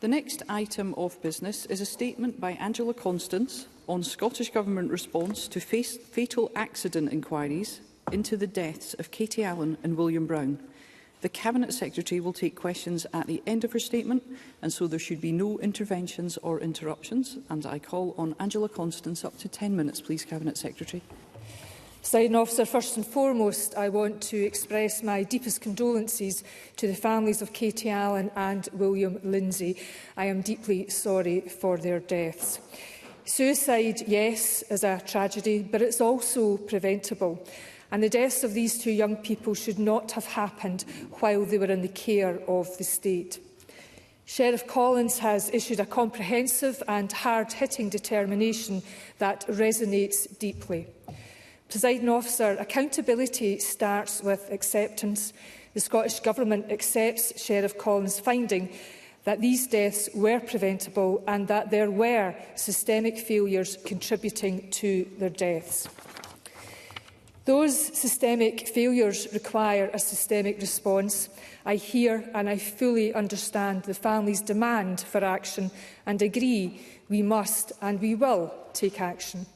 The next item of business is a statement by Angela Constance on Scottish Government response to fatal accident inquiries into the deaths of Katie Allan and William Brown. The Cabinet Secretary will take questions at the end of her statement, and so there should be no interventions or interruptions. And I call on Angela Constance. Up to 10 minutes, please, Cabinet Secretary. Presiding Officer, first and foremost, I want to express my deepest condolences to the families of Katie Allan and William Lindsay. I am deeply sorry for their deaths. Suicide, yes, is a tragedy, but it's also preventable. And the deaths of these two young people should not have happened while they were in the care of the state. Sheriff Collins has issued a comprehensive and hard-hitting determination that resonates deeply. Presiding Officer, accountability starts with acceptance. The Scottish Government accepts Sheriff Collins' finding that these deaths were preventable and that there were systemic failures contributing to their deaths. Those systemic failures require a systemic response. I hear and I fully understand the family's demand for action and agree we must and we will take action.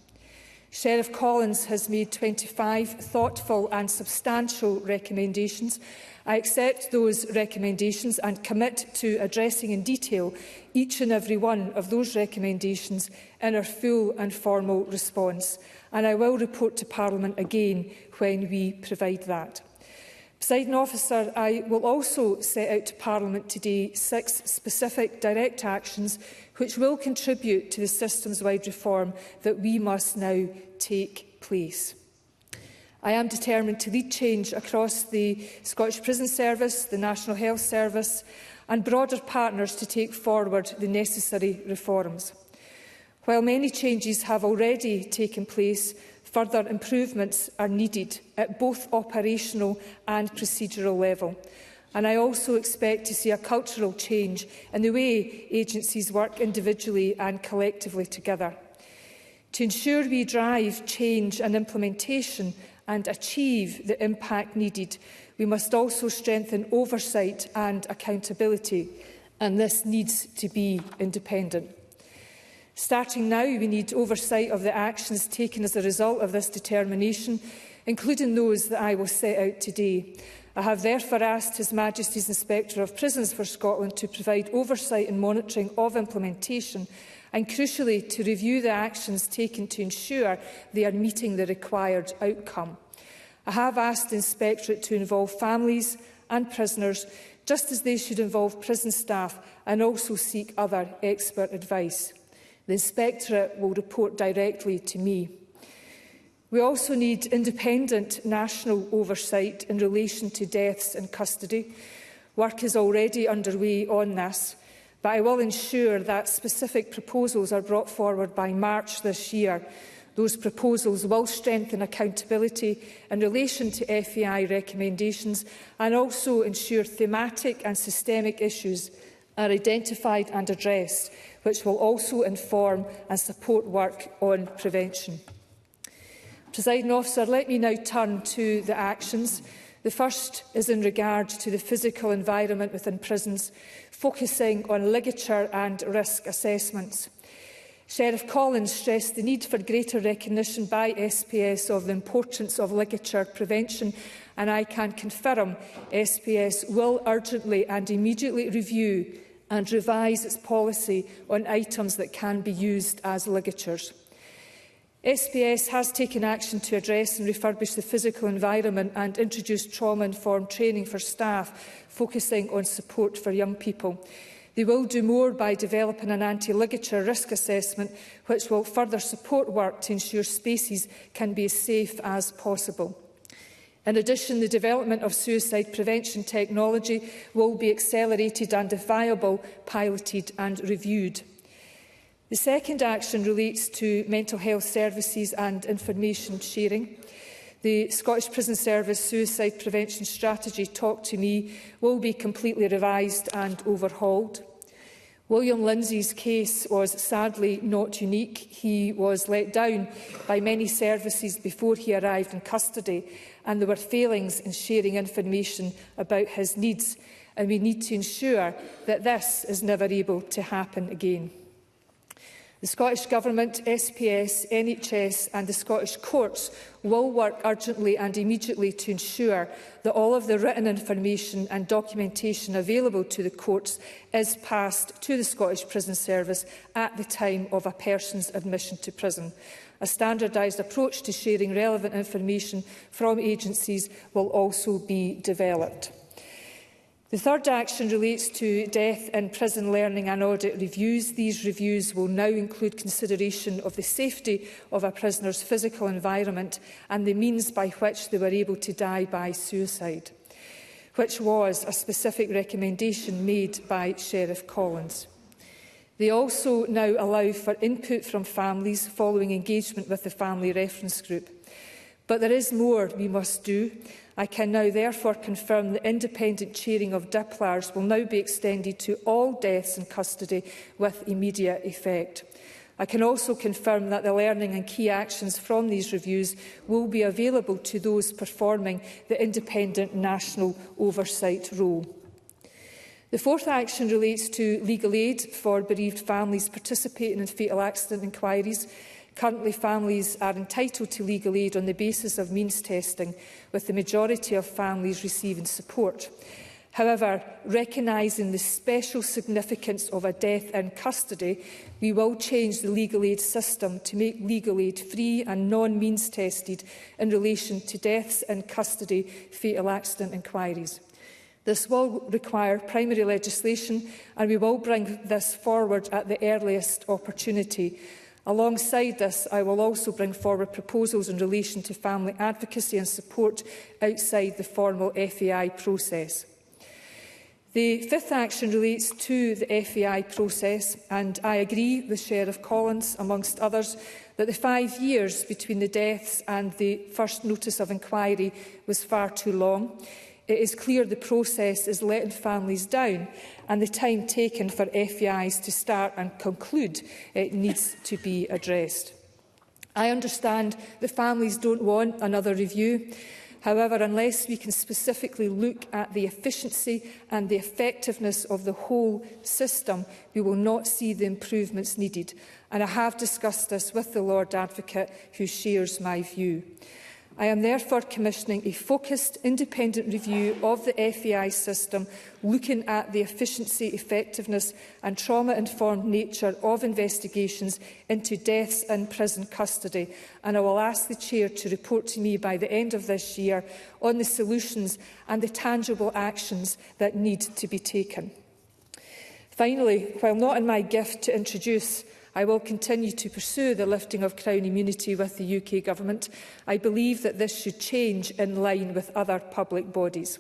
Sheriff Collins has made 25 thoughtful and substantial recommendations. I accept those recommendations and commit to addressing in detail each and every one of those recommendations in our full and formal response, and I will report to Parliament again when we provide that. Presiding Officer, I will also set out to Parliament today 6 specific direct actions which will contribute to the systems-wide reform that we must now take place. I am determined to lead change across the Scottish Prison Service, the National Health Service and broader partners to take forward the necessary reforms. While many changes have already taken place, further improvements are needed at both operational and procedural level. And I also expect to see a cultural change in the way agencies work individually and collectively together. To ensure we drive change and implementation and achieve the impact needed, we must also strengthen oversight and accountability, and this needs to be independent. Starting now, we need oversight of the actions taken as a result of this determination, including those that I will set out today. I have therefore asked His Majesty's Inspector of Prisons for Scotland to provide oversight and monitoring of implementation and, crucially, to review the actions taken to ensure they are meeting the required outcome. I have asked the Inspectorate to involve families and prisoners, just as they should involve prison staff and also seek other expert advice. The Inspectorate will report directly to me. We also need independent national oversight in relation to deaths in custody. Work is already underway on this, but I will ensure that specific proposals are brought forward by March this year. Those proposals will strengthen accountability in relation to FAI recommendations and also ensure thematic and systemic issues are identified and addressed, which will also inform and support work on prevention. Presiding Officer, let me now turn to the actions. The first is in regard to the physical environment within prisons, focusing on ligature and risk assessments. Sheriff Collins stressed the need for greater recognition by SPS of the importance of ligature prevention, and I can confirm SPS will urgently and immediately review and revise its policy on items that can be used as ligatures. SPS has taken action to address and refurbish the physical environment and introduce trauma-informed training for staff, focusing on support for young people. They will do more by developing an anti-ligature risk assessment, which will further support work to ensure spaces can be as safe as possible. In addition, the development of suicide prevention technology will be accelerated and, if viable, piloted and reviewed. The second action relates to mental health services and information sharing. The Scottish Prison Service Suicide Prevention Strategy, Talk to Me, will be completely revised and overhauled. William Lindsay's case was sadly not unique. He was let down by many services before he arrived in custody, and there were failings in sharing information about his needs. and we need to ensure that this is never able to happen again. The Scottish Government, SPS, NHS and the Scottish courts will work urgently and immediately to ensure that all of the written information and documentation available to the courts is passed to the Scottish Prison Service at the time of a person's admission to prison. A standardised approach to sharing relevant information from agencies will also be developed. The third action relates to death in prison learning and audit reviews. These reviews will now include consideration of the safety of a prisoner's physical environment and the means by which they were able to die by suicide, which was a specific recommendation made by Sheriff Collins. They also now allow for input from families following engagement with the Family Reference Group. But there is more we must do. I can now therefore confirm that independent chairing of DIPLARs will now be extended to all deaths in custody with immediate effect. I can also confirm that the learning and key actions from these reviews will be available to those performing the independent national oversight role. The fourth action relates to legal aid for bereaved families participating in fatal accident inquiries. Currently, families are entitled to legal aid on the basis of means testing, with the majority of families receiving support. However, recognising the special significance of a death in custody, we will change the legal aid system to make legal aid free and non-means tested in relation to deaths in custody fatal accident inquiries. This will require primary legislation, and we will bring this forward at the earliest opportunity. Alongside this, I will also bring forward proposals in relation to family advocacy and support outside the formal FAI process. The fifth action relates to the FAI process, and I agree with Sheriff Collins, amongst others, that the 5 years between the deaths and the first notice of inquiry was far too long. It is clear the process is letting families down, and the time taken for FAIs to start and conclude needs to be addressed. I understand the families don't want another review. However, unless we can specifically look at the efficiency and the effectiveness of the whole system, we will not see the improvements needed. And I have discussed this with the Lord Advocate, who shares my view. I am therefore commissioning a focused, independent review of the FAI system, looking at the efficiency, effectiveness and trauma-informed nature of investigations into deaths in prison custody, and I will ask the Chair to report to me by the end of this year on the solutions and the tangible actions that need to be taken. Finally, while not in my gift to introduce, I will continue to pursue the lifting of Crown immunity with the UK Government. I believe that this should change in line with other public bodies.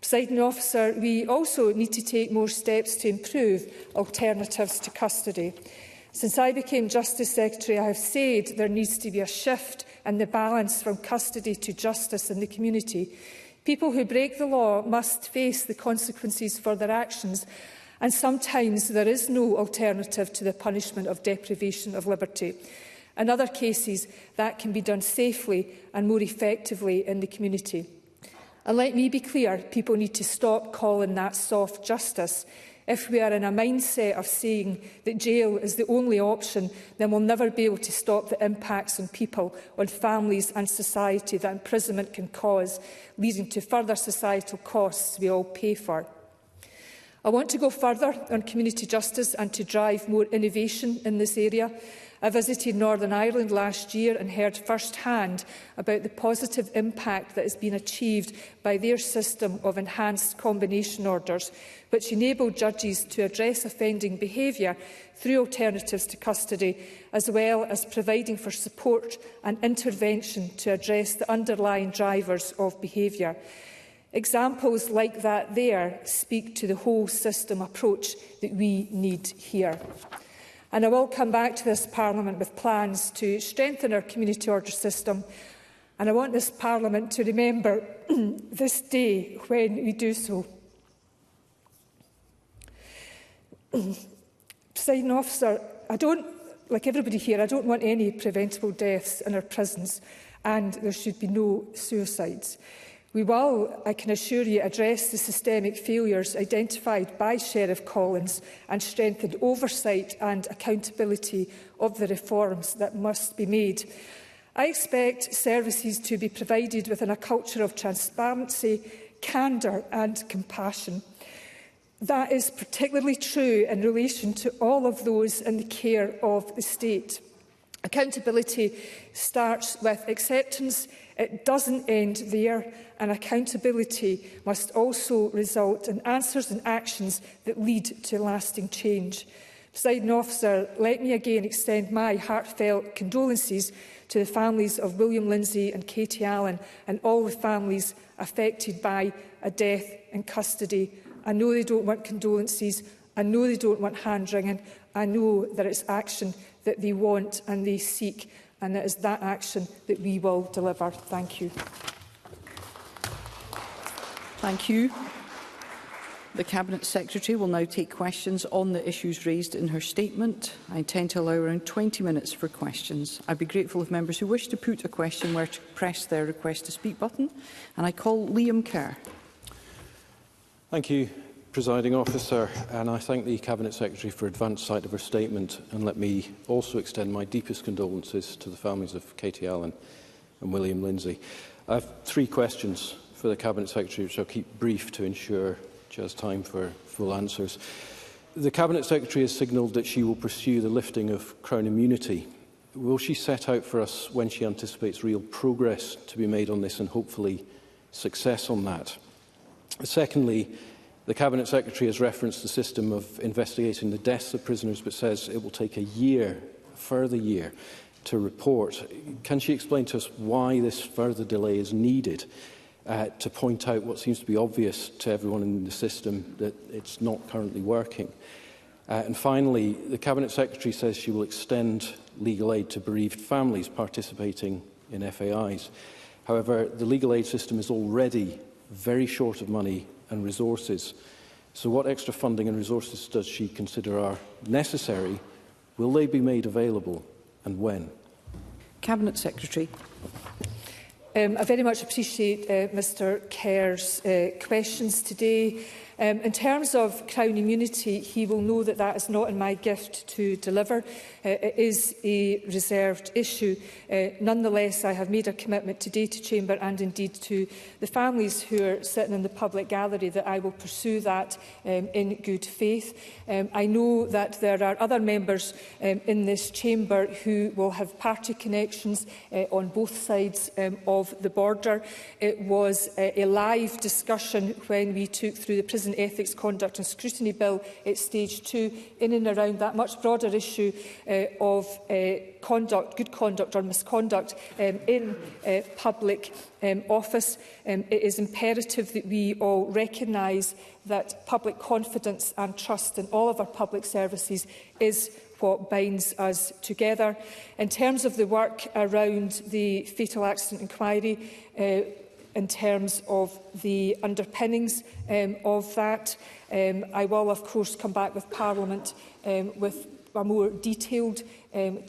Presiding Officer, we also need to take more steps to improve alternatives to custody. Since I became Justice Secretary, I have said there needs to be a shift in the balance from custody to justice in the community. People who break the law must face the consequences for their actions, and sometimes there is no alternative to the punishment of deprivation of liberty. In other cases, that can be done safely and more effectively in the community. And let me be clear, people need to stop calling that soft justice. If we are in a mindset of saying that jail is the only option, then we'll never be able to stop the impacts on people, on families and society that imprisonment can cause, leading to further societal costs we all pay for. I want to go further on community justice and to drive more innovation in this area. I visited Northern Ireland last year and heard first-hand about the positive impact that has been achieved by their system of enhanced combination orders, which enable judges to address offending behaviour through alternatives to custody, as well as providing for support and intervention to address the underlying drivers of behaviour. Examples like that there speak to the whole system approach that we need here. And I will come back to this Parliament with plans to strengthen our community order system. And I want this Parliament to remember this day when we do so. Presiding Officer, like everybody here, I don't want any preventable deaths in our prisons, and there should be no suicides. We will, I can assure you, address the systemic failures identified by Sheriff Collins and strengthen oversight and accountability of the reforms that must be made. I expect services to be provided within a culture of transparency, candour and compassion. That is particularly true in relation to all of those in the care of the state. Accountability starts with acceptance. It doesn't end there, and accountability must also result in answers and actions that lead to lasting change. Presiding Officer, let me again extend my heartfelt condolences to the families of William Lindsay and Katie Allan and all the families affected by a death in custody. I know they don't want condolences. I know they don't want hand-wringing. I know that it's action that they want and they seek, and it is that action that we will deliver. Thank you. Thank you. The Cabinet Secretary will now take questions on the issues raised in her statement. I intend to allow around 20 minutes for questions. I'd be grateful if members who wish to put a question were to press their request to speak button. And I call Liam Kerr. Thank you, Presiding Officer, and I thank the Cabinet Secretary for advance sight of her statement, and let me also extend my deepest condolences to the families of Katie Allan and William Lindsay. I have 3 questions for the Cabinet Secretary, which I'll keep brief to ensure she has time for full answers. The Cabinet Secretary has signalled that she will pursue the lifting of Crown immunity. Will she set out for us when she anticipates real progress to be made on this and hopefully success on that? Secondly, the Cabinet Secretary has referenced the system of investigating the deaths of prisoners, but says it will take a further year, to report. Can she explain to us why this further delay is needed, to point out what seems to be obvious to everyone in the system, that it's not currently working? And finally, the Cabinet Secretary says she will extend legal aid to bereaved families participating in FAIs. However, the legal aid system is already very short of money and resources. So what extra funding and resources does she consider are necessary? Will they be made available, and when? Cabinet Secretary. I very much appreciate Mr Kerr's questions today. In terms of Crown immunity, he will know that that is not in my gift to deliver. It is a reserved issue. Nonetheless, I have made a commitment today to Chamber and indeed to the families who are sitting in the public gallery that I will pursue that in good faith. I know that there are other members in this Chamber who will have party connections on both sides of the border. It was a live discussion when we took through the Prison Ethics, Conduct and Scrutiny Bill at Stage 2, in and around that much broader issue of conduct, good conduct or misconduct in public office. It is imperative that we all recognise that public confidence and trust in all of our public services is what binds us together. In terms of the work around the fatal accident inquiry, in terms of the underpinnings of that, I will of course come back with Parliament with a more detailed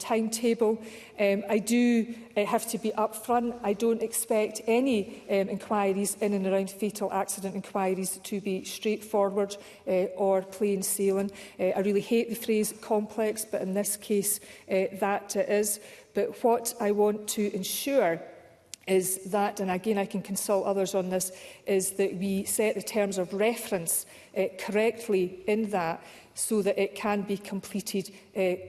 timetable. I do have to be upfront. I don't expect any inquiries in and around fatal accident inquiries to be straightforward or plain sailing. I really hate the phrase complex, but in this case that is. But what I want to ensure is that, and again I can consult others on this, is that we set the terms of reference correctly in that, so that it can be completed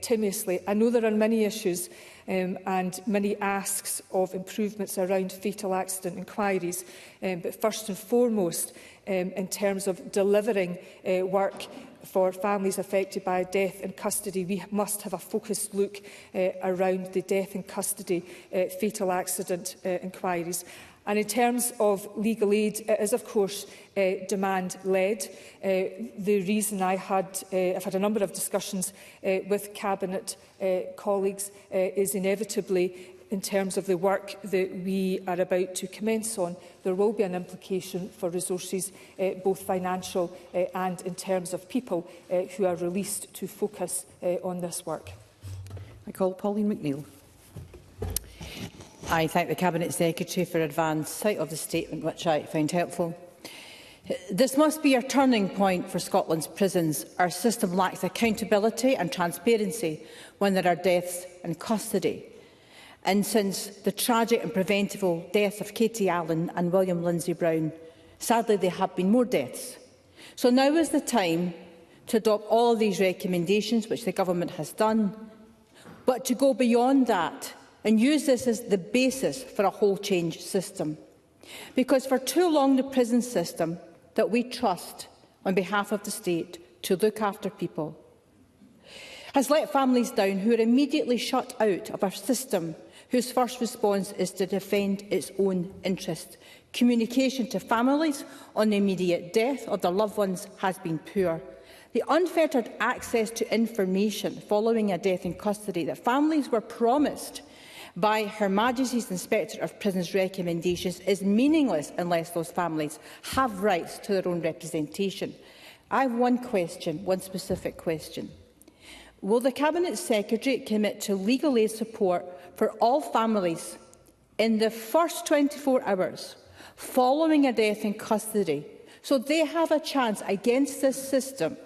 timely. I know there are many issues and many asks of improvements around fatal accident inquiries, but first and foremost, in terms of delivering work for families affected by death in custody, we must have a focused look around the death in custody fatal accident inquiries. And in terms of legal aid, it is of course demand-led. The reason I've had a number of discussions with Cabinet colleagues is inevitably in terms of the work that we are about to commence on. There will be an implication for resources, both financial and in terms of people who are released to focus on this work. I call Pauline McNeill. I thank the Cabinet Secretary for advance sight of the statement, which I find helpful. This must be a turning point for Scotland's prisons. Our system lacks accountability and transparency when there are deaths in custody. And since the tragic and preventable death of Katie Allan and William Lindsay-Brown, sadly there have been more deaths. So now is the time to adopt all of these recommendations, which the Government has done, but to go beyond that and use this as the basis for a whole change system. Because for too long the prison system that we trust on behalf of the state to look after people has let families down who are immediately shut out of a system whose first response is to defend its own interest. Communication to families on the immediate death of their loved ones has been poor. The unfettered access to information following a death in custody that families were promised by Her Majesty's Inspector of Prisons recommendations is meaningless unless those families have rights to their own representation. I have one question, one specific question. Will the Cabinet Secretary commit to legal aid support for all families in the first 24 hours following a death in custody, so they have a chance against this system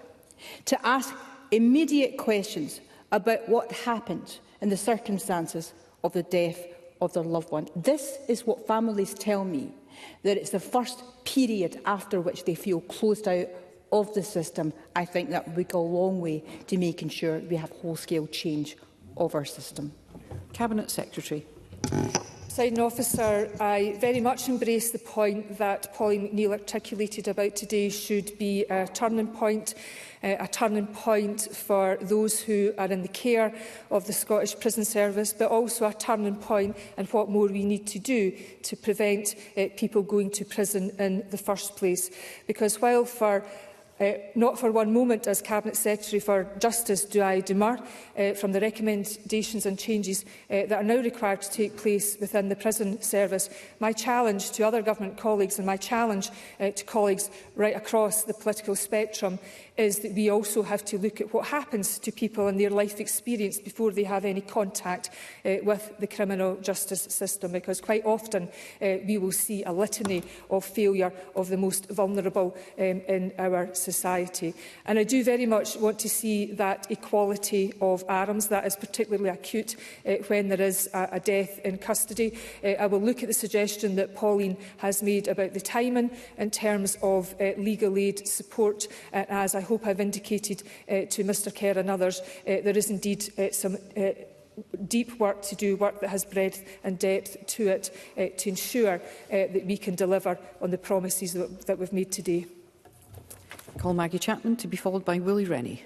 to ask immediate questions about what happened in the circumstances of the death of their loved one? This is what families tell me, that it's the first period after which they feel closed out of the system. I think that would go a long way to making sure we have whole-scale change of our system. Cabinet Secretary. Presiding Officer, I very much embrace the point that Pauline McNeill articulated about today should be a turning point for those who are in the care of the Scottish Prison Service, but also a turning point in what more we need to do to prevent people going to prison in the first place. Because while not for one moment as Cabinet Secretary for Justice do I demur from the recommendations and changes that are now required to take place within the prison service. My challenge to other government colleagues and my challenge to colleagues right across the political spectrum is that we also have to look at what happens to people in their life experience before they have any contact with the criminal justice system, because quite often we will see a litany of failure of the most vulnerable in our society. And I do very much want to see that equality of arms. That is particularly acute when there is a death in custody. I will look at the suggestion that Pauline has made about the timing in terms of legal aid support, as I hope I've indicated to Mr Kerr and others, there is indeed some deep work to do, work that has breadth and depth to it, to ensure that we can deliver on the promises that we've made today. Call Maggie Chapman, to be followed by Willie Rennie.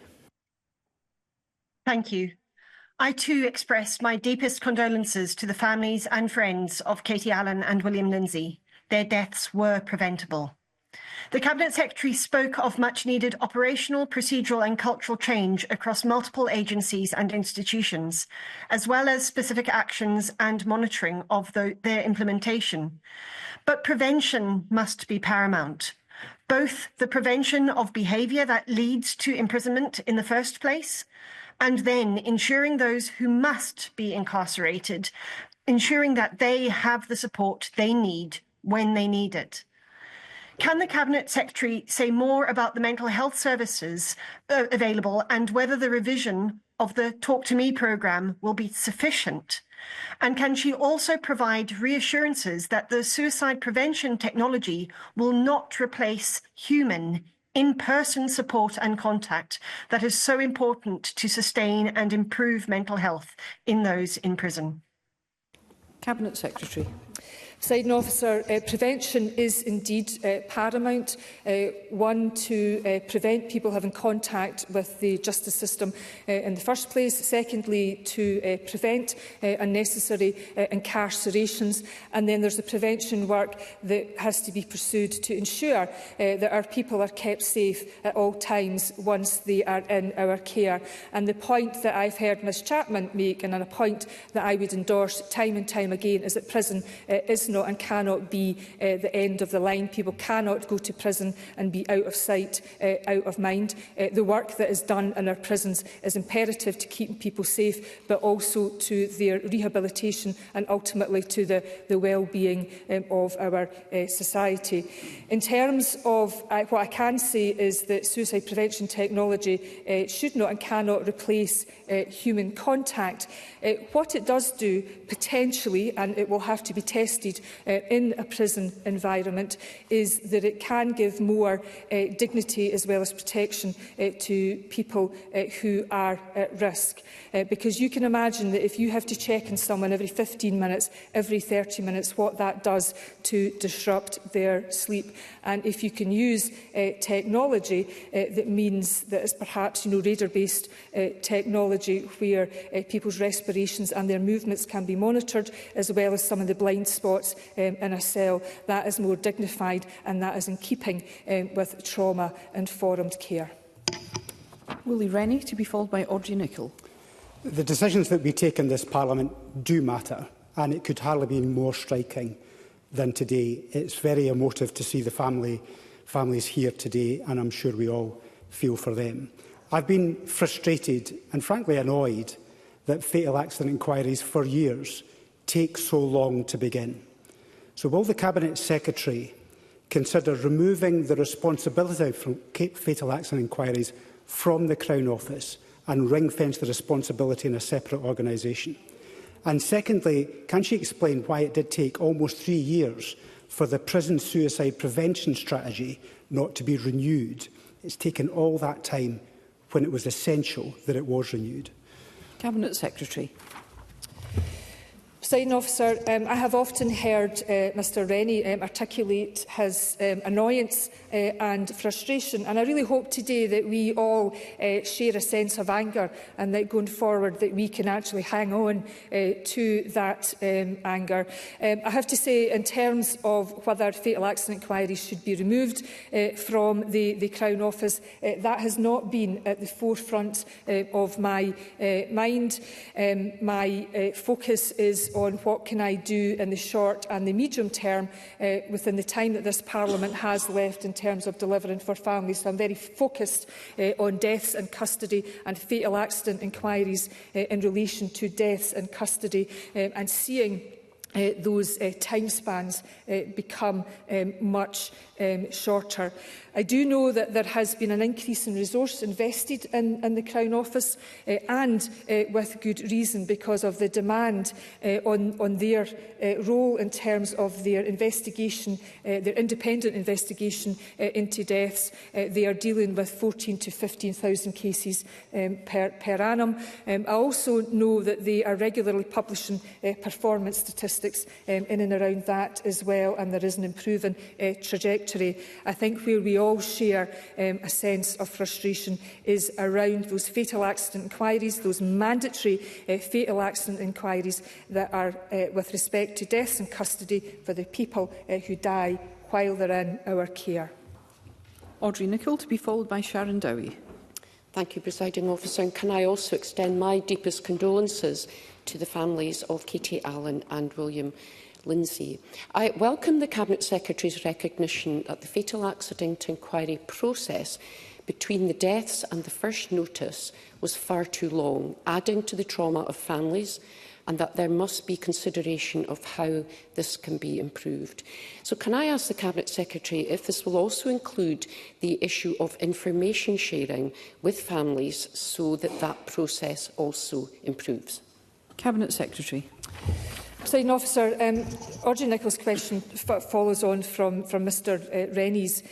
Thank you. I too express my deepest condolences to the families and friends of Katie Allan and William Lindsay. Their deaths were preventable. The Cabinet Secretary spoke of much-needed operational, procedural and cultural change across multiple agencies and institutions, as well as specific actions and monitoring of their implementation. But prevention must be paramount. Both the prevention of behaviour that leads to imprisonment in the first place, and then ensuring those who must be incarcerated, ensuring that they have the support they need when they need it. Can the Cabinet Secretary say more about the mental health services available and whether the revision of the Talk to Me programme will be sufficient? And can she also provide reassurances that the suicide prevention technology will not replace human, in-person support and contact that is so important to sustain and improve mental health in those in prison? Cabinet Secretary. Presiding Officer, prevention is indeed paramount. One, to prevent people having contact with the justice system in the first place. Secondly, to prevent unnecessary incarcerations. And then there's the prevention work that has to be pursued to ensure that our people are kept safe at all times once they are in our care. And the point that I've heard Ms Chapman make, and a point that I would endorse time and time again, is that prison isn't not and cannot be the end of the line. People cannot go to prison and be out of sight, out of mind. The work that is done in our prisons is imperative to keeping people safe, but also to their rehabilitation and ultimately to the well-being of our society. In terms of what I can say is that suicide prevention technology should not and cannot replace human contact. What it does do, potentially, and it will have to be tested in a prison environment, is that it can give more dignity as well as protection to people who are at risk. Because you can imagine that if you have to check on someone every 15 minutes, every 30 minutes, what that does to disrupt their sleep. And if you can use technology that means that it's perhaps radar-based technology where people's respirations and their movements can be monitored, as well as some of the blind spots in a cell, that is more dignified and that is in keeping with trauma-informed care. Willie Rennie, to be followed by Audrey Nicholl. The decisions that we take in this Parliament do matter, and it could hardly be more striking than today. It's very emotive to see the families here today, and I'm sure we all feel for them. I've been frustrated and frankly annoyed that fatal accident inquiries for years take so long to begin. So will the Cabinet Secretary consider removing the responsibility for fatal accident inquiries from the Crown Office and ring-fence the responsibility in a separate organisation? And secondly, can she explain why it did take almost 3 years for the prison suicide prevention strategy not to be renewed? It's taken all that time when it was essential that it was renewed. Cabinet Secretary. Presiding Officer, I have often heard Mr Rennie articulate his annoyance and frustration, and I really hope today that we all share a sense of anger, and that going forward that we can actually hang on to that anger. I have to say, in terms of whether fatal accident inquiries should be removed from the Crown Office, that has not been at the forefront of my mind. My focus is on what can I do in the short and the medium term within the time that this Parliament has left in terms of delivering for families. So I'm very focused on deaths in custody and fatal accident inquiries in relation to deaths in custody, and seeing those time spans become much shorter. I do know that there has been an increase in resource invested in the Crown Office, and with good reason, because of the demand on their role in terms of their investigation, their independent investigation into deaths. They are dealing with 14,000 to 15,000 cases per annum. I also know that they are regularly publishing performance statistics in and around that as well, and there is an improving trajectory. I think where we all share a sense of frustration is around those fatal accident inquiries, those mandatory fatal accident inquiries that are with respect to deaths in custody for the people who die while they're in our care. Audrey Nicholl, to be followed by Sharon Dowie. Thank you, Presiding Officer. And can I also extend my deepest condolences to the families of Katie Allan and William Lindsay. I welcome the Cabinet Secretary's recognition that the fatal accident inquiry process between the deaths and the first notice was far too long, adding to the trauma of families, and that there must be consideration of how this can be improved. So can I ask the Cabinet Secretary if this will also include the issue of information sharing with families so that that process also improves? Cabinet Secretary. Presiding Officer, Audrey Nicholl's question follows on from Mr Rennie's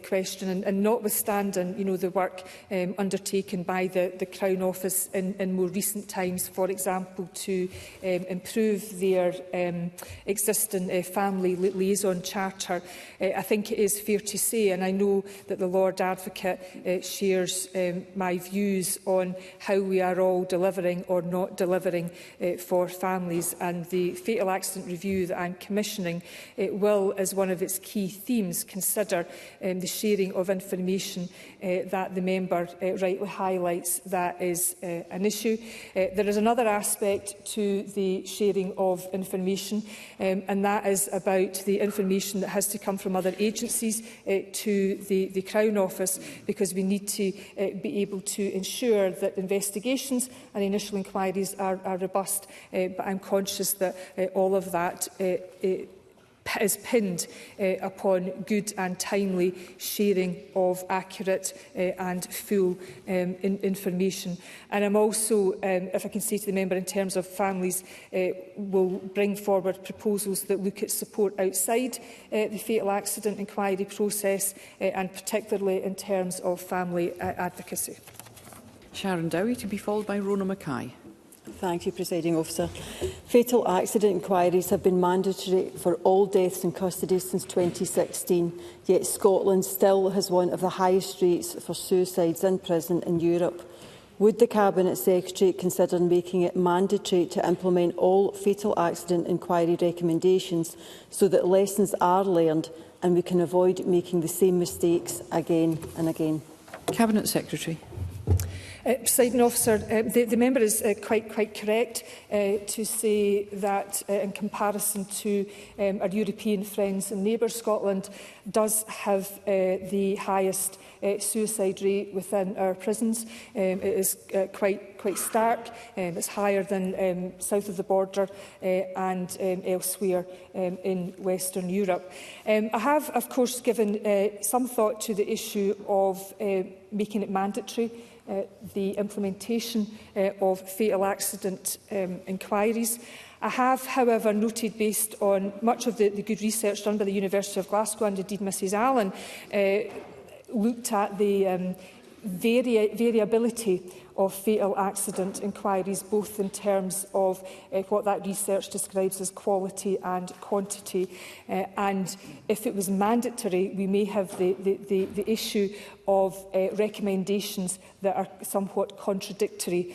question, and notwithstanding the work undertaken by the Crown Office in more recent times, for example, to improve their existing family liaison charter, I think it is fair to say, and I know that the Lord Advocate shares my views on how we are all delivering or not delivering for families, and the the fatal accident review that I'm commissioning, it will, as one of its key themes, consider the sharing of information that the member rightly highlights that is an issue. There is another aspect to the sharing of information, and that is about the information that has to come from other agencies to the Crown Office, because we need to be able to ensure that investigations and initial inquiries are robust. But I'm conscious that all of that is pinned upon good and timely sharing of accurate and full information. And I'm also, if I can say to the member, in terms of families, will bring forward proposals that look at support outside the fatal accident inquiry process, and particularly in terms of family advocacy. Sharon Dowie, to be followed by Rona Mackay. Thank you, Presiding Officer. Fatal accident inquiries have been mandatory for all deaths in custody since 2016, yet Scotland still has one of the highest rates for suicides in prison in Europe. Would the Cabinet Secretary consider making it mandatory to implement all fatal accident inquiry recommendations so that lessons are learned and we can avoid making the same mistakes again and again? Cabinet Secretary. Presiding Officer, the member is quite correct to say that in comparison to our European friends and neighbours, Scotland does have the highest suicide rate within our prisons. It is quite stark. It's higher than south of the border and elsewhere in Western Europe. I have, of course, given some thought to the issue of making it mandatory, the implementation of fatal accident inquiries. I have, however, noted, based on much of the good research done by the University of Glasgow and indeed Mrs Allan, looked at the variability of fatal accident inquiries, both in terms of what that research describes as quality and quantity. And if it was mandatory, we may have the issue of recommendations that are somewhat contradictory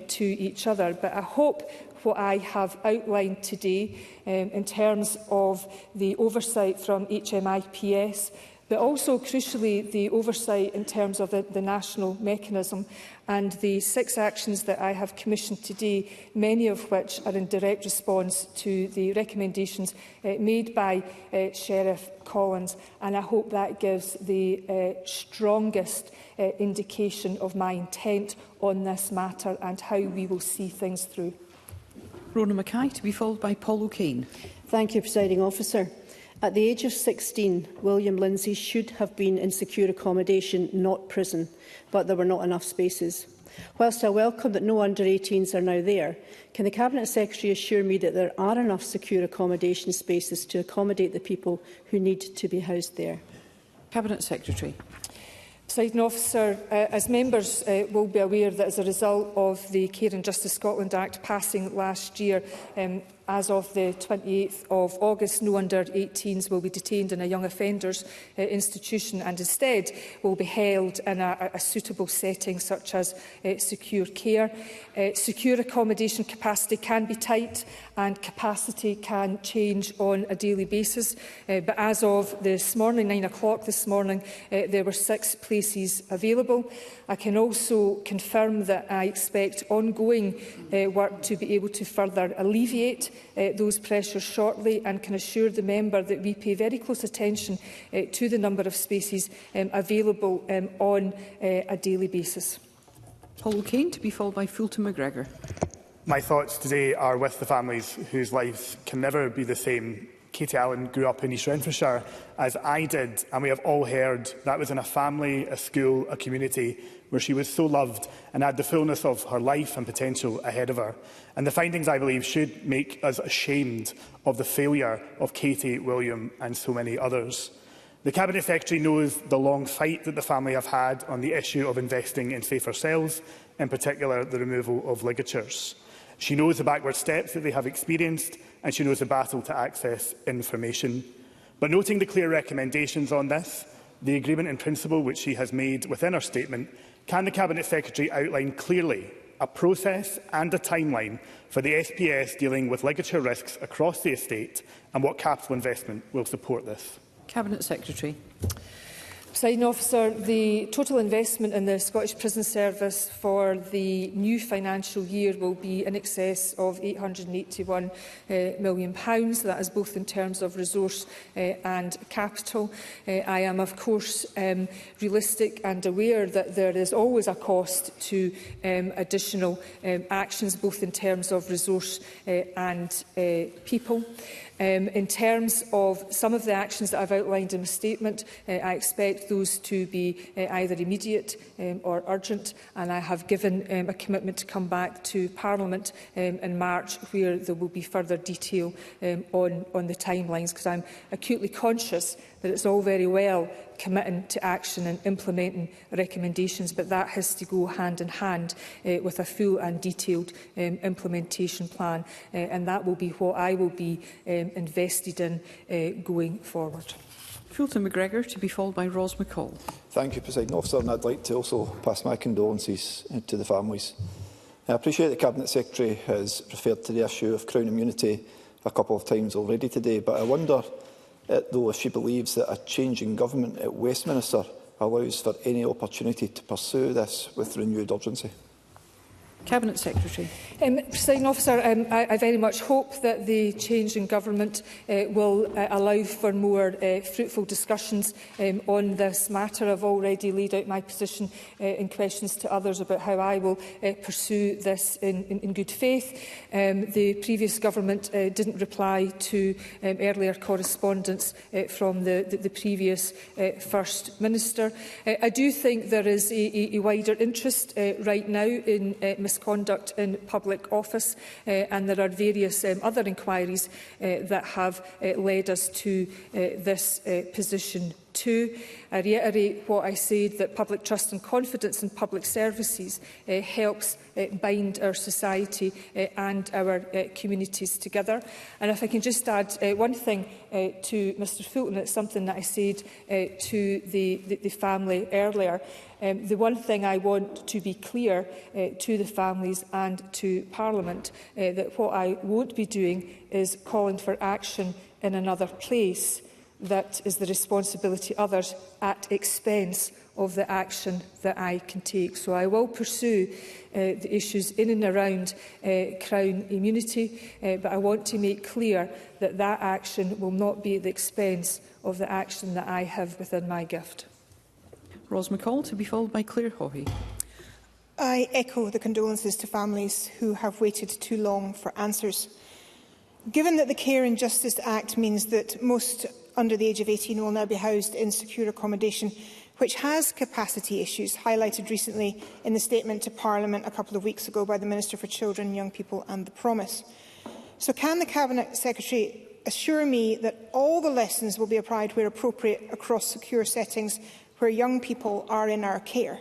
to each other. But I hope what I have outlined today in terms of the oversight from HMIPS, but also, crucially, the oversight in terms of the national mechanism and the 6 actions that I have commissioned today, many of which are in direct response to the recommendations made by Sheriff Collins. And I hope that gives the strongest indication of my intent on this matter and how we will see things through. Rona Mackay, to be followed by Paul O'Kane. Thank you, Presiding Officer. At the age of 16, William Lindsay should have been in secure accommodation, not prison, but there were not enough spaces. Whilst I welcome that no under-18s are now there, can the Cabinet Secretary assure me that there are enough secure accommodation spaces to accommodate the people who need to be housed there? Cabinet Secretary. Presiding Officer, as members will be aware that as a result of the Care and Justice Scotland Act passing last year, as of the 28th of August, no under-18s will be detained in a young offenders institution and instead will be held in a suitable setting such as secure care. Secure accommodation capacity can be tight and capacity can change on a daily basis. But as of this morning, 9 o'clock this morning, there were 6 places available. I can also confirm that I expect ongoing work to be able to further alleviate those pressures shortly, and can assure the member that we pay very close attention to the number of spaces available on a daily basis. Paul O'Kane, to be followed by Fulton McGregor. My thoughts today are with the families whose lives can never be the same. Katie Allan grew up in East Renfrewshire, as I did, and we have all heard that was in a family, a school, a community where she was so loved and had the fullness of her life and potential ahead of her. And the findings, I believe, should make us ashamed of the failure of Katie, William and so many others. The Cabinet Secretary knows the long fight that the family have had on the issue of investing in safer cells, in particular the removal of ligatures. She knows the backward steps that they have experienced, and she knows the battle to access information. But noting the clear recommendations on this, the agreement in principle which she has made within her statement, can the Cabinet Secretary outline clearly a process and a timeline for the SPS dealing with ligature risks across the estate, and what capital investment will support this? Cabinet Secretary. Presiding Officer, the total investment in the Scottish Prison Service for the new financial year will be in excess of £881 million. That is both in terms of resource and capital. I am, of course, realistic and aware that there is always a cost to additional actions, both in terms of resource and people. In terms of some of the actions that I've outlined in the statement, I expect those to be either immediate or urgent, and I have given a commitment to come back to Parliament in March, where there will be further detail on the timelines, because I'm acutely conscious that it's all very well committing to action and implementing recommendations, but that has to go hand in hand with a full and detailed implementation plan, and that will be what I will be invested in going forward. Fulton McGregor, to be followed by Ros McCall. Thank you, Presiding Officer, and I'd like to also pass my condolences to the families. I appreciate the Cabinet Secretary has referred to the issue of Crown immunity a couple of times already today, but I wonder though if she believes that a change in government at Westminster allows for any opportunity to pursue this with renewed urgency. Cabinet Secretary. Presiding Officer, I very much hope that the change in government will allow for more fruitful discussions on this matter. I've already laid out my position in questions to others about how I will pursue this in good faith. The previous government didn't reply to earlier correspondence from the previous First Minister. I do think there is a wider interest right now in misconduct in public office, and there are various other inquiries that have led us to this position too. I reiterate what I said, that public trust and confidence in public services helps bind our society and our communities together. And if I can just add one thing to Mr Fulton, it's something that I said to the family earlier. The one thing I want to be clear to the families and to Parliament, that what I won't be doing is calling for action in another place that is the responsibility of others at expense of the action that I can take. So I will pursue the issues in and around Crown immunity, but I want to make clear that that action will not be at the expense of the action that I have within my gift. Ros McCall, to be followed by Claire Haughey. I echo the condolences to families who have waited too long for answers. Given that the Care and Justice Act means that most under the age of 18 will now be housed in secure accommodation, which has capacity issues highlighted recently in the statement to Parliament a couple of weeks ago by the Minister for Children, Young People and the Promise. So can the Cabinet Secretary assure me that all the lessons will be applied where appropriate across secure settings where young people are in our care?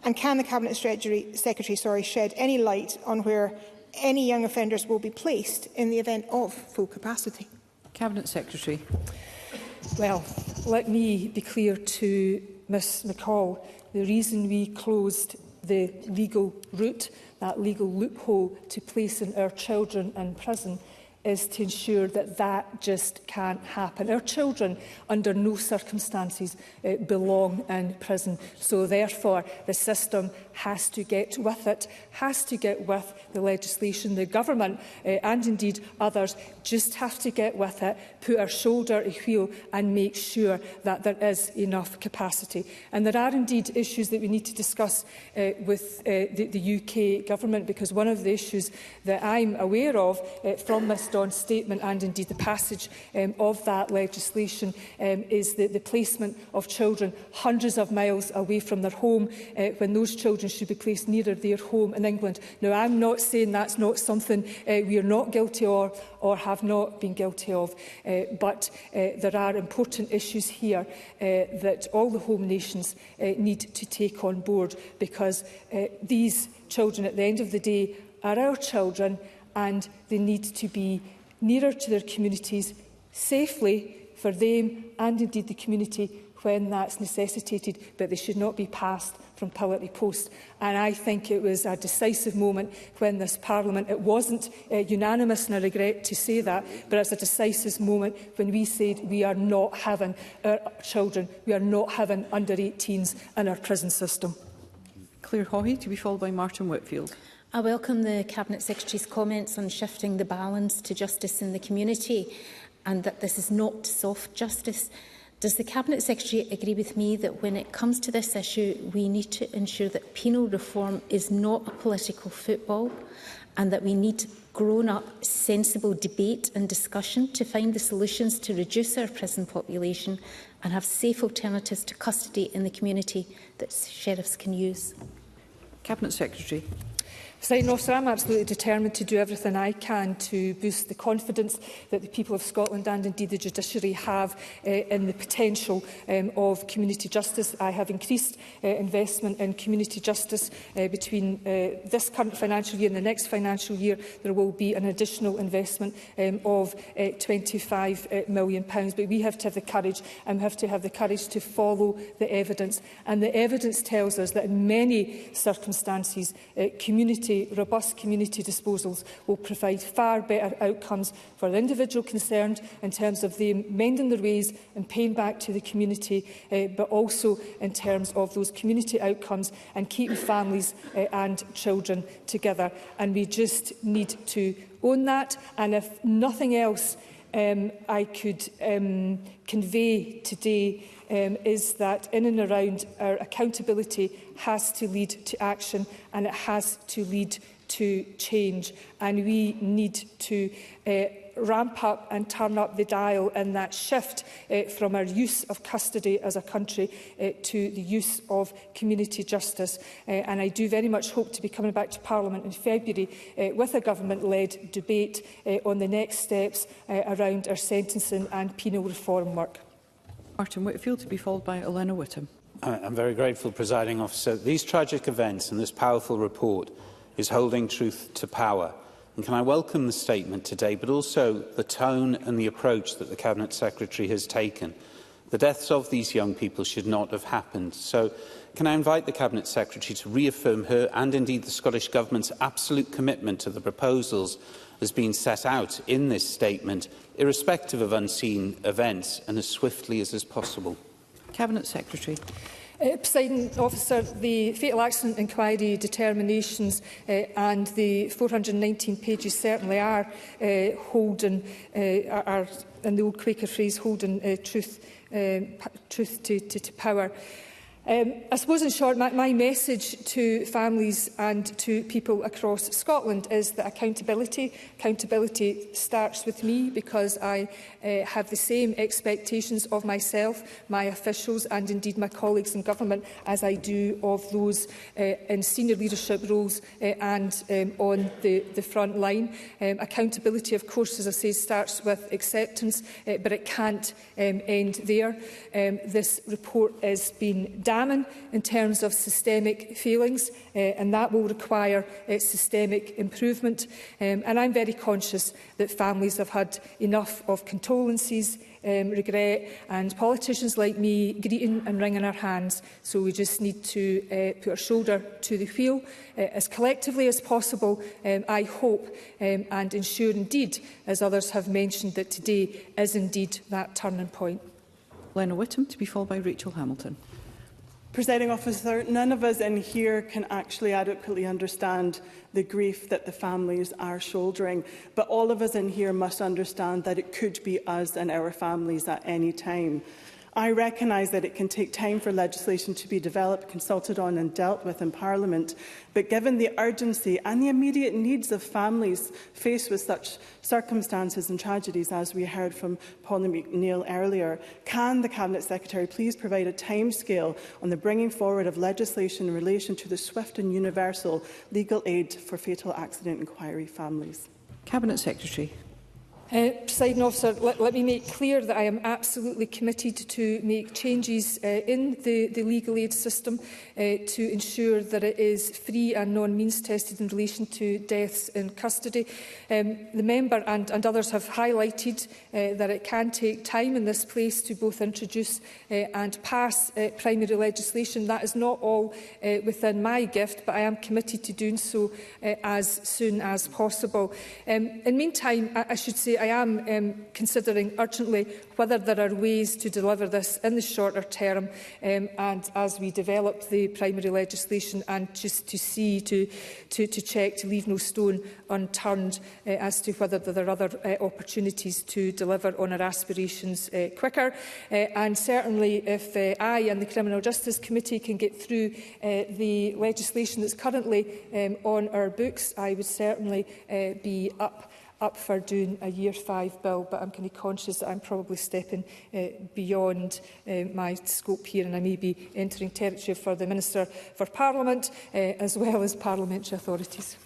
And can the Cabinet Secretary shed any light on where any young offenders will be placed in the event of full capacity? Cabinet Secretary. Well, let me be clear to Ms McCall. The reason we closed the legal route, that legal loophole to placing our children in prison, is to ensure that that just can't happen. Our children, under no circumstances, belong in prison. So therefore, the system has to get with it, has to get with the legislation. The government, and indeed others, just have to get with it, put our shoulder to wheel and make sure that there is enough capacity. And there are indeed issues that we need to discuss with the UK government, because one of the issues that I'm aware of from Ms Dawn's statement, and indeed the passage of that legislation, is the placement of children hundreds of miles away from their home, when those children should be placed nearer their home in England. Now, I'm not saying that's not something we are not guilty of or have not been guilty of, but there are important issues here that all the home nations need to take on board, because these children at the end of the day are our children, and they need to be nearer to their communities safely for them and indeed the community when that's necessitated, but they should not be passed from pillar to post. And I think it was a decisive moment when this Parliament, it wasn't unanimous, and I regret to say that, but it's a decisive moment when we said we are not having our children, we are not having under-18s in our prison system. Claire Haughey, to be followed by Martin Whitfield. I welcome the Cabinet Secretary's comments on shifting the balance to justice in the community and that this is not soft justice. Does the Cabinet Secretary agree with me that when it comes to this issue, we need to ensure that penal reform is not a political football and that we need grown-up, sensible debate and discussion to find the solutions to reduce our prison population and have safe alternatives to custody in the community that sheriffs can use? Cabinet Secretary. Presiding Officer, I'm absolutely determined to do everything I can to boost the confidence that the people of Scotland and indeed the judiciary have in the potential of community justice. I have increased investment in community justice between this current financial year and the next financial year. There will be an additional investment of £25 million. But we have to have the courage and we have to have the courage to follow the evidence. And the evidence tells us that in many circumstances, robust community disposals will provide far better outcomes for the individual concerned in terms of them mending their ways and paying back to the community, but also in terms of those community outcomes and keeping families and children together. And we just need to own that. And if nothing else I could convey today is that in and around our accountability has to lead to action and it has to lead to change. And we need to ramp up and turn up the dial in that shift from our use of custody as a country to the use of community justice. And I do very much hope to be coming back to Parliament in February with a government-led debate on the next steps around our sentencing and penal reform work. Martin Whitfield, to be followed by Allan Whittam. I'm very grateful, Presiding Officer. These tragic events and this powerful report is holding truth to power. And can I welcome the statement today, but also the tone and the approach that the Cabinet Secretary has taken. The deaths of these young people should not have happened. So can I invite the Cabinet Secretary to reaffirm her and indeed the Scottish Government's absolute commitment to the proposals as being set out in this statement, irrespective of unseen events, and as swiftly as is possible? Cabinet Secretary. Presiding Officer, the fatal accident inquiry determinations and the 419 pages certainly are holding, are in the old Quaker phrase, holding truth to power. I suppose, in short, my message to families and to people across Scotland is that accountability starts with me, because I have the same expectations of myself, my officials and indeed my colleagues in government as I do of those in senior leadership roles and on the front line. Accountability, of course, as I say, starts with acceptance, but it can't end there. This report has been damning in terms of systemic failings, and that will require systemic improvement. And I'm very conscious that families have had enough of condolences, regret, and politicians like me greeting and wringing our hands. So we just need to put our shoulder to the wheel as collectively as possible, I hope, and ensure indeed, as others have mentioned, that today is indeed that turning point. Lena Whittam, to be followed by Rachel Hamilton. Presiding Officer, none of us in here can actually adequately understand the grief that the families are shouldering, but all of us in here must understand that it could be us and our families at any time. I recognise that it can take time for legislation to be developed, consulted on and dealt with in Parliament, but given the urgency and the immediate needs of families faced with such circumstances and tragedies, as we heard from Paula McNeill earlier, can the Cabinet Secretary please provide a timescale on the bringing forward of legislation in relation to the swift and universal legal aid for fatal accident inquiry families? Cabinet Secretary. Presiding Officer, let me make clear that I am absolutely committed to make changes in the legal aid system to ensure that it is free and non-means tested in relation to deaths in custody. The member and others have highlighted that it can take time in this place to both introduce and pass primary legislation. That is not all within my gift, but I am committed to doing so as soon as possible. In the meantime, I should say I am considering urgently whether there are ways to deliver this in the shorter term and as we develop the primary legislation, and just to see, to check, to leave no stone unturned as to whether there are other opportunities to deliver on our aspirations quicker. And certainly if I and the Criminal Justice Committee can get through the legislation that's currently on our books, I would certainly be up for doing a Year 5 bill, but I'm kind of conscious that I'm probably stepping beyond my scope here, and I may be entering territory for the Minister for Parliament as well as parliamentary authorities.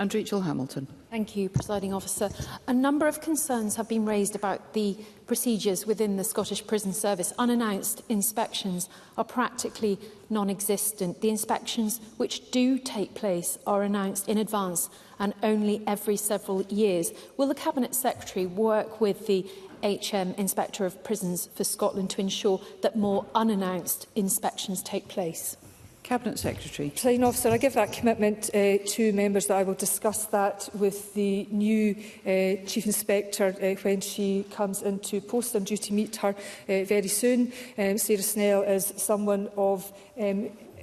And Rachel Hamilton. Thank you, Presiding Officer. A number of concerns have been raised about the procedures within the Scottish Prison Service. Unannounced inspections are practically non-existent. The inspections which do take place are announced in advance and only every several years. Will the Cabinet Secretary work with the HM Inspector of Prisons for Scotland to ensure that more unannounced inspections take place? Cabinet Secretary. Presiding Officer, I give that commitment to members that I will discuss that with the new Chief Inspector when she comes into post. I'm due to meet her very soon. Sarah Snell is someone of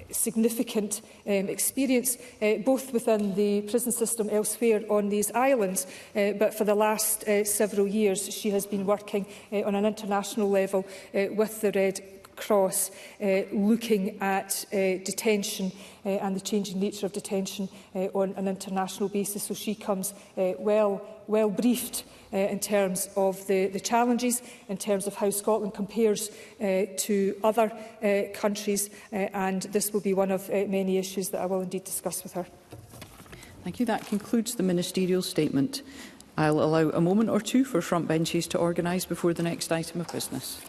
significant experience, both within the prison system elsewhere on these islands, but for the last several years she has been working on an international level with the Red Cross, looking at detention and the changing nature of detention on an international basis. So she comes well briefed in terms of the challenges, in terms of how Scotland compares to other countries, and this will be one of many issues that I will indeed discuss with her. Thank you. That concludes the ministerial statement. I'll allow a moment or two for front benches to organise before the next item of business.